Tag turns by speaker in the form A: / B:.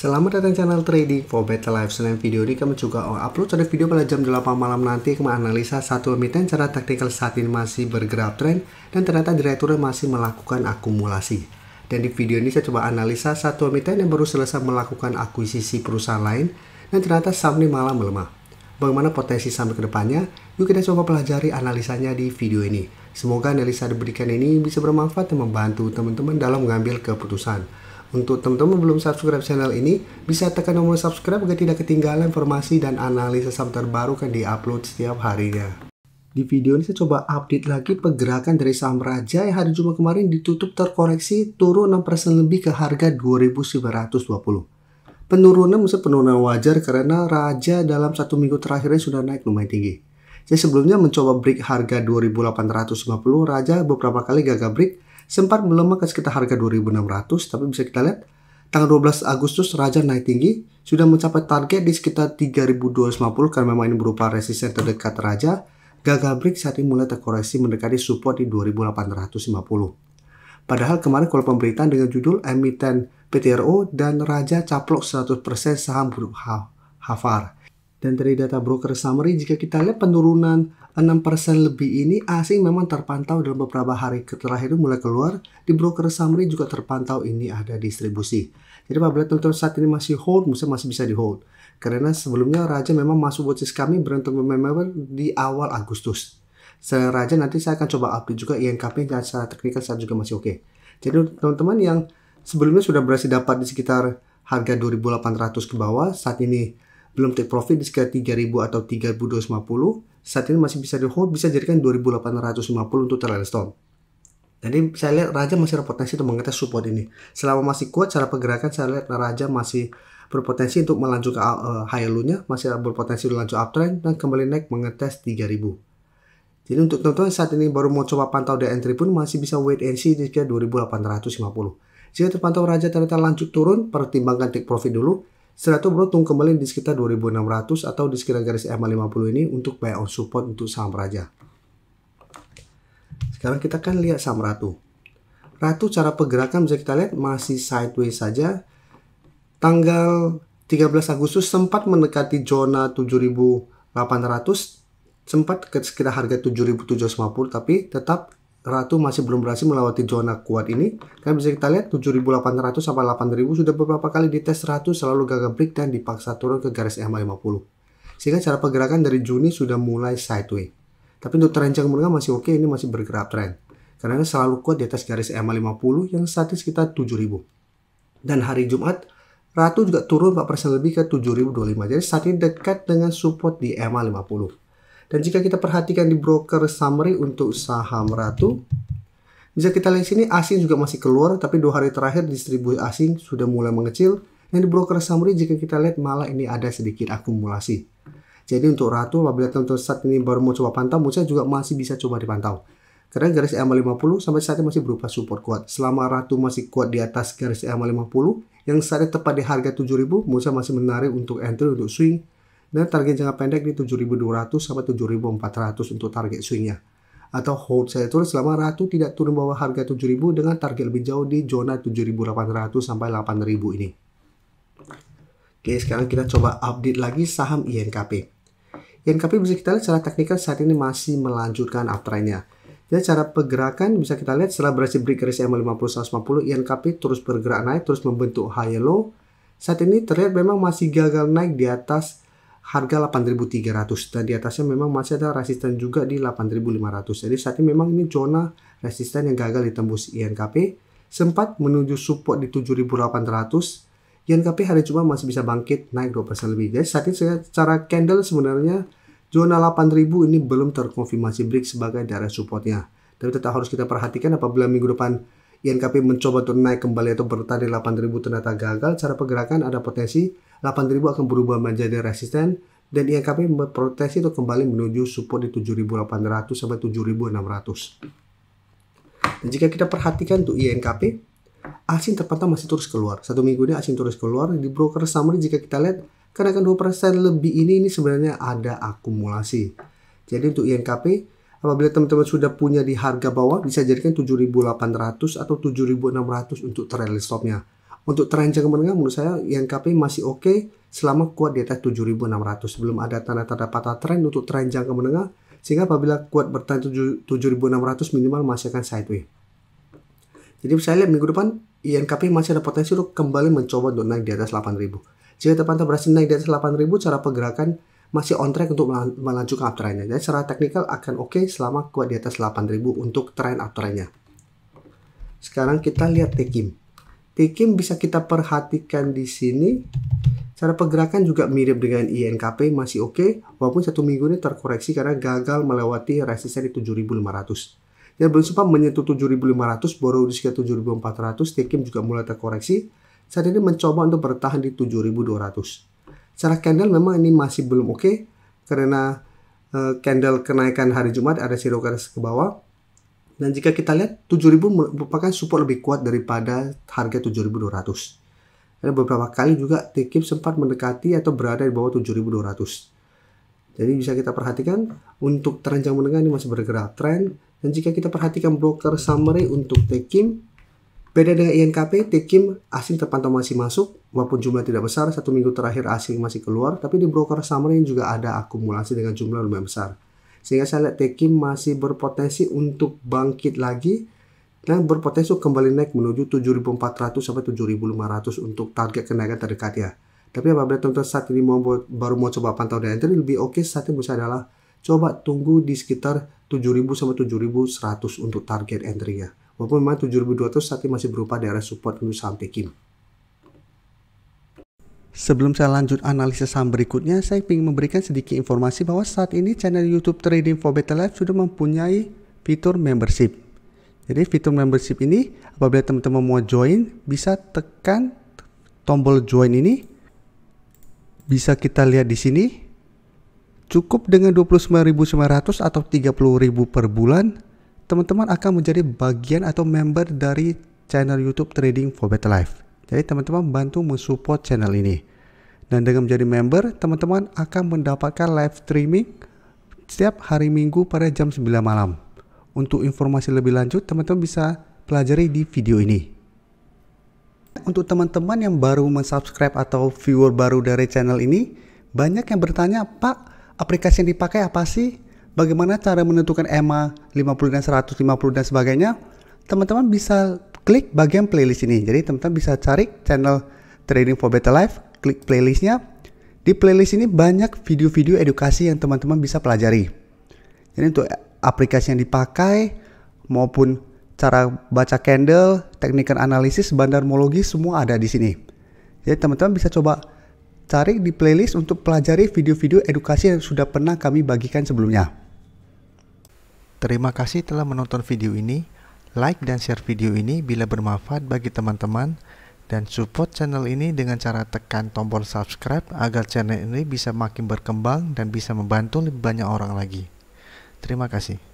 A: Selamat datang channel Trading for Better Life. Selain video ini kami juga upload ada video pada jam 8 malam nanti kami analisa satu emiten cara taktikal saat ini masih bergerak tren dan ternyata direkturnya masih melakukan akumulasi. Dan di video ini saya coba analisa satu emiten yang baru selesai melakukan akuisisi perusahaan lain dan ternyata saham ini malah melemah. Bagaimana potensi sampai ke depannya? Yuk kita coba pelajari analisanya di video ini. Semoga analisa diberikan ini bisa bermanfaat dan membantu teman-teman dalam mengambil keputusan. Untuk teman-teman belum subscribe channel ini, bisa tekan tombol subscribe agar tidak ketinggalan informasi dan analisa saham terbaru kan diupload setiap harinya. Di video ini saya coba update lagi pergerakan dari saham Raja yang hari Jumat kemarin ditutup terkoreksi turun 6% lebih ke harga 2.920. Penurunan wajar karena Raja dalam satu minggu terakhirnya sudah naik lumayan tinggi. Jadi sebelumnya mencoba break harga 2.850, Raja beberapa kali gagal break, sempat melemah ke sekitar harga 2.600, tapi bisa kita lihat tanggal 12 Agustus Raja naik tinggi, sudah mencapai target di sekitar 3.250 karena memang ini berupa resisten terdekat Raja. Gagal break saat ini mulai terkoreksi mendekati support di 2.850. Padahal kemarin kalau pemberitaan dengan judul emiten PTRO dan Raja caplok 100% saham grup Hafar. Dan dari data broker summary, jika kita lihat penurunan 6% lebih ini asing memang terpantau dalam beberapa hari terakhir mulai keluar. Di broker summary juga terpantau ini ada distribusi. Jadi apabila teman-teman saat ini masih hold, masih bisa di hold. Karena sebelumnya Raja memang masuk watchlist kami berantem member di awal Agustus. Selain Raja nanti saya akan coba update juga INKP dan secara teknikal saya juga masih oke. Jadi teman-teman yang sebelumnya sudah berhasil dapat di sekitar harga 2.800 ke bawah, saat ini belum take profit di sekitar 3.000 atau 3.250, saat ini masih bisa di hold, bisa jadikan 2.850 untuk trailing stop. Jadi saya lihat Raja masih ada potensi untuk mengetes support ini. Selama masih kuat cara pergerakan, saya lihat Raja masih berpotensi untuk melanjut ke high low-nya, masih berpotensi untuk lanjut uptrend dan kembali naik mengetes 3.000. Jadi untuk teman-teman saat ini baru mau coba pantau di entry pun masih bisa wait and see di sekitar 2.850. Jika terpantau Raja ternyata lanjut turun, pertimbangkan take profit dulu. Setelah itu bro tunggu kembali di sekitar 2.600 atau di sekitar garis EMA 50 ini untuk buy on support untuk saham Raja. Sekarang kita akan lihat saham Ratu. Ratu cara pergerakan bisa kita lihat masih sideways saja. Tanggal 13 Agustus sempat mendekati zona 7.800, sempat ke sekitar harga 7.750, tapi tetap Ratu masih belum berhasil melewati zona kuat ini. Kan bisa kita lihat 7.800 sampai 8.000 sudah beberapa kali dites Ratu selalu gagal break dan dipaksa turun ke garis EMA 50. Sehingga cara pergerakan dari Juni sudah mulai sideways. Tapi untuk tren jangka menengah masih oke, ini masih bergerak tren. Karena selalu kuat di atas garis EMA 50 yang saat ini sekitar 7.000. Dan hari Jumat Ratu juga turun 4% lebih ke 7.025. Jadi saat ini dekat dengan support di EMA 50. Dan jika kita perhatikan di broker summary untuk saham Ratu, bisa kita lihat sini asing juga masih keluar, tapi 2 hari terakhir distribusi asing sudah mulai mengecil. Dan di broker summary jika kita lihat malah ini ada sedikit akumulasi. Jadi untuk Ratu apabila teman-teman saat ini baru mau coba pantau, menurut saya juga masih bisa coba dipantau. Karena garis EMA 50 sampai saat ini masih berupa support kuat. Selama Ratu masih kuat di atas garis EMA 50, yang saat ini tepat di harga 7.000, menurut saya masih menarik untuk entry, untuk swing. Dan target jangka pendek di 7.200 sampai 7.400 untuk target swingnya. Atau hold saya tulis selama Ratu tidak turun bawah harga 7.000 dengan target lebih jauh di zona 7.800 sampai 8.000 ini. Oke, sekarang kita coba update lagi saham INKP. INKP bisa kita lihat secara teknikal saat ini masih melanjutkan uptrendnya. Jadi cara pergerakan bisa kita lihat setelah berhasil break garis EMA 50-150, INKP terus bergerak naik, terus membentuk high low. Saat ini terlihat memang masih gagal naik di atas harga 8.300 dan di atasnya memang masih ada resisten juga di 8.500. Jadi saat ini memang ini zona resisten yang gagal ditembus INKP. Sempat menuju support di 7.800. INKP hari Jumat masih bisa bangkit naik 2% lebih. Jadi saat ini secara candle sebenarnya zona 8.000 ini belum terkonfirmasi break sebagai daerah supportnya. Tapi tetap harus kita perhatikan apabila minggu depan INKP mencoba untuk naik kembali atau bertahan di 8.000 ternyata gagal, cara pergerakan ada potensi 8.000 akan berubah menjadi resisten dan INKP berpotensi untuk kembali menuju support di 7.800 sampai 7.600. Dan jika kita perhatikan untuk INKP, asing terpantau masih terus keluar. Satu minggu ini asing terus keluar. Di broker summary jika kita lihat kenaikan 2% lebih ini sebenarnya ada akumulasi. Jadi untuk INKP apabila teman-teman sudah punya di harga bawah bisa jadikan 7.800 atau 7.600 untuk trailing stopnya. Untuk tren jangka menengah menurut saya INKP masih oke selama kuat di atas 7.600. Belum ada tanda-tanda patah tren untuk tren jangka menengah, sehingga apabila kuat bertahan 7.600 minimal masih akan sideways. Jadi saya lihat minggu depan INKP masih ada potensi untuk kembali mencoba untuk naik di atas 8.000. Jika terpantau berhasil naik di atas 8.000, cara pergerakan masih on track untuk melanjutkan uptrendnya. Jadi secara teknikal akan oke selama kuat di atas 8.000 untuk tren uptrendnya. Sekarang kita lihat TKIM. TKIM bisa kita perhatikan di sini. Cara pergerakan juga mirip dengan INKP, masih oke, walaupun satu minggu ini terkoreksi karena gagal melewati resisten di 7.500. Ya, belum sempat menyentuh 7.500, baru di sekitar 7.400, TKIM juga mulai terkoreksi. Saat ini mencoba untuk bertahan di 7.200. Secara candle memang ini masih belum oke, karena candle kenaikan hari Jumat ada shadow garis ke bawah. Dan jika kita lihat 7.000 merupakan support lebih kuat daripada harga 7.200. Ada beberapa kali juga TKIM sempat mendekati atau berada di bawah 7.200. Jadi bisa kita perhatikan untuk tren jangka menengah ini masih bergerak tren. Dan jika kita perhatikan broker summary untuk TKIM, beda dengan INKP, TKIM asing terpantau masih masuk, walaupun jumlah tidak besar. Satu minggu terakhir asing masih keluar, tapi di broker summary juga ada akumulasi dengan jumlah lumayan besar. Sehingga saya lihat TKIM masih berpotensi untuk bangkit lagi dan berpotensi kembali naik menuju 7.400 sampai 7.500 untuk target kenaikan terdekat ya. Tapi apabila teman-teman saat ini baru mau coba pantau dan entry, lebih oke saat ini adalah coba tunggu di sekitar 7.000 sampai 7.100 untuk target entry ya. Walaupun memang 7.200 saat ini masih berupa daerah support untuk saham TKIM. Sebelum saya lanjut analisis saham berikutnya, saya ingin memberikan sedikit informasi bahwa saat ini channel YouTube Trading for Better Life sudah mempunyai fitur membership. Jadi fitur membership ini apabila teman-teman mau join, bisa tekan tombol join ini. Bisa kita lihat di sini. Cukup dengan 29.900 atau 30.000 per bulan, teman-teman akan menjadi bagian atau member dari channel YouTube Trading for Better Life. Jadi teman-teman bantu mensupport channel ini. Dan dengan menjadi member, teman-teman akan mendapatkan live streaming setiap hari Minggu pada jam 9 malam. Untuk informasi lebih lanjut, teman-teman bisa pelajari di video ini. Untuk teman-teman yang baru mensubscribe atau viewer baru dari channel ini, banyak yang bertanya, Pak, aplikasi yang dipakai apa sih? Bagaimana cara menentukan EMA 50 dan 150 dan sebagainya? Teman-teman bisa klik bagian playlist ini. Jadi teman-teman bisa cari channel Trading for Better Life, klik playlistnya. Di playlist ini banyak video-video edukasi yang teman-teman bisa pelajari. Jadi untuk aplikasi yang dipakai maupun cara baca candle, teknikal analisis, bandarmologi semua ada di sini. Jadi teman-teman bisa coba cari di playlist untuk pelajari video-video edukasi yang sudah pernah kami bagikan sebelumnya. Terima kasih telah menonton video ini. Like dan share video ini bila bermanfaat bagi teman-teman, dan support channel ini dengan cara tekan tombol subscribe agar channel ini bisa makin berkembang dan bisa membantu lebih banyak orang lagi. Terima kasih.